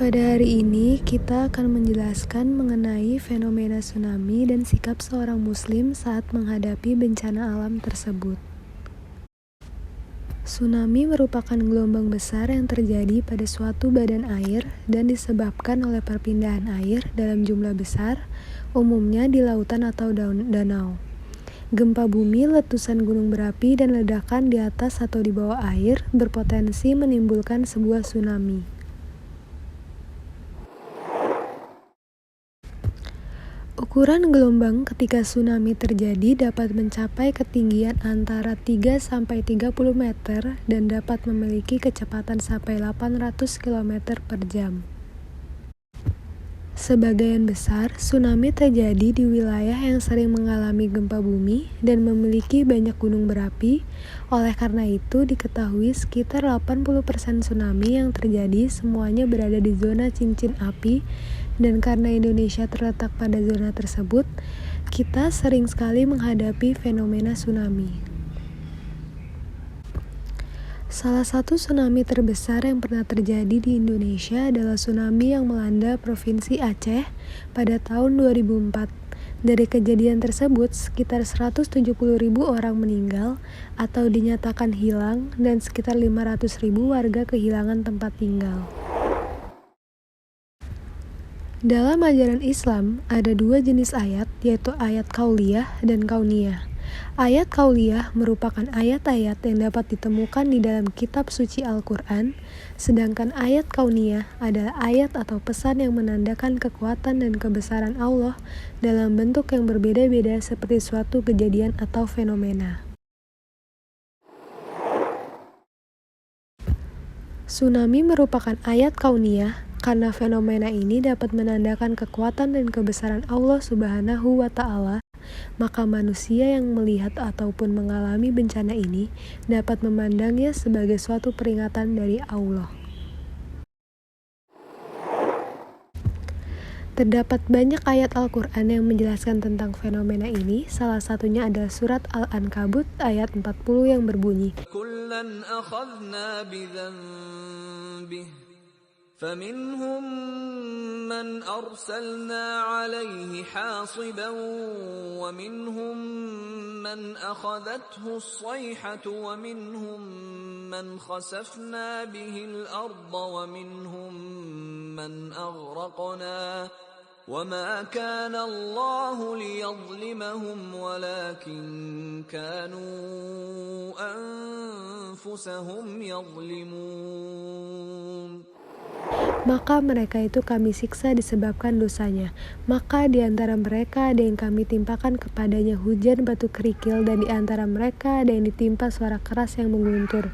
Pada hari ini, kita akan menjelaskan mengenai fenomena tsunami dan sikap seorang muslim saat menghadapi bencana alam tersebut. Tsunami merupakan gelombang besar yang terjadi pada suatu badan air dan disebabkan oleh perpindahan air dalam jumlah besar, umumnya di lautan atau danau. Gempa bumi, letusan gunung berapi, dan ledakan di atas atau di bawah air berpotensi menimbulkan sebuah tsunami. Ukuran gelombang ketika tsunami terjadi dapat mencapai ketinggian antara 3-30 meter dan dapat memiliki kecepatan sampai 800 km per jam. Sebagian besar, tsunami terjadi di wilayah yang sering mengalami gempa bumi dan memiliki banyak gunung berapi. Oleh karena itu, diketahui sekitar 80% tsunami yang terjadi semuanya berada di zona cincin api, dan karena Indonesia terletak pada zona tersebut, kita sering sekali menghadapi fenomena tsunami. Salah satu tsunami terbesar yang pernah terjadi di Indonesia adalah tsunami yang melanda Provinsi Aceh pada tahun 2004. Dari kejadian tersebut, sekitar 170.000 orang meninggal atau dinyatakan hilang dan sekitar 500.000 warga kehilangan tempat tinggal. Dalam ajaran Islam, ada dua jenis ayat, yaitu ayat qauliyah dan kauniyah. Ayat qauliyah merupakan ayat-ayat yang dapat ditemukan di dalam kitab suci Al-Quran, sedangkan ayat kauniyah adalah ayat atau pesan yang menandakan kekuatan dan kebesaran Allah dalam bentuk yang berbeda-beda seperti suatu kejadian atau fenomena. Tsunami merupakan ayat kauniyah karena fenomena ini dapat menandakan kekuatan dan kebesaran Allah Subhanahu wa Ta'ala, maka manusia yang melihat ataupun mengalami bencana ini dapat memandangnya sebagai suatu peringatan dari Allah. Terdapat banyak ayat Al-Quran yang menjelaskan tentang fenomena ini. Salah satunya adalah surat Al-Ankabut ayat 40 yang berbunyi, "Kullan akhadna bidhanbih فمنهم من أرسلنا عليه حاصبا ومنهم من أخذته الصيحة ومنهم من خسفنا به الأرض ومنهم من أغرقنا وما كان الله ليظلمهم ولكن كانوا أنفسهم يظلمون. Maka mereka itu kami siksa disebabkan dosanya. Maka di antara mereka ada yang kami timpakan kepadanya hujan batu kerikil, dan di antara mereka ada yang ditimpa suara keras yang mengguntur.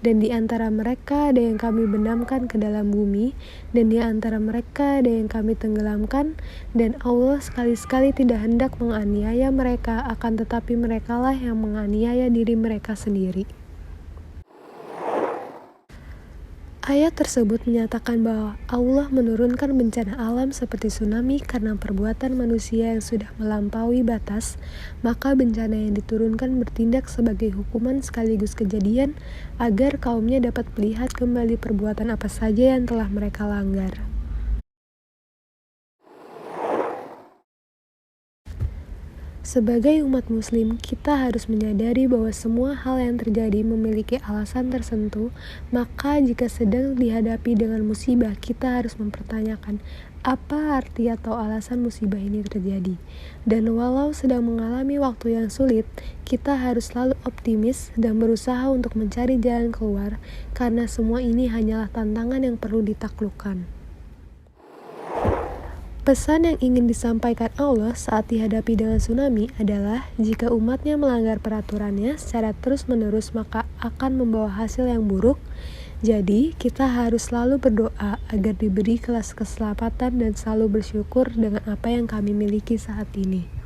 Dan di antara mereka ada yang kami benamkan ke dalam bumi, dan di antara mereka ada yang kami tenggelamkan. Dan Allah sekali-sekali tidak hendak menganiaya mereka, akan tetapi merekalah yang menganiaya diri mereka sendiri. Ayat tersebut menyatakan bahwa Allah menurunkan bencana alam seperti tsunami karena perbuatan manusia yang sudah melampaui batas, maka bencana yang diturunkan bertindak sebagai hukuman sekaligus kejadian agar kaumnya dapat melihat kembali perbuatan apa saja yang telah mereka langgar. Sebagai umat muslim, kita harus menyadari bahwa semua hal yang terjadi memiliki alasan tertentu, maka jika sedang dihadapi dengan musibah, kita harus mempertanyakan apa arti atau alasan musibah ini terjadi. Dan walau sedang mengalami waktu yang sulit, kita harus selalu optimis dan berusaha untuk mencari jalan keluar, karena semua ini hanyalah tantangan yang perlu ditaklukkan. Pesan yang ingin disampaikan Allah saat dihadapi dengan tsunami adalah jika umatnya melanggar peraturannya secara terus-menerus maka akan membawa hasil yang buruk. Jadi, kita harus selalu berdoa agar diberi keselamatan dan selalu bersyukur dengan apa yang kami miliki saat ini.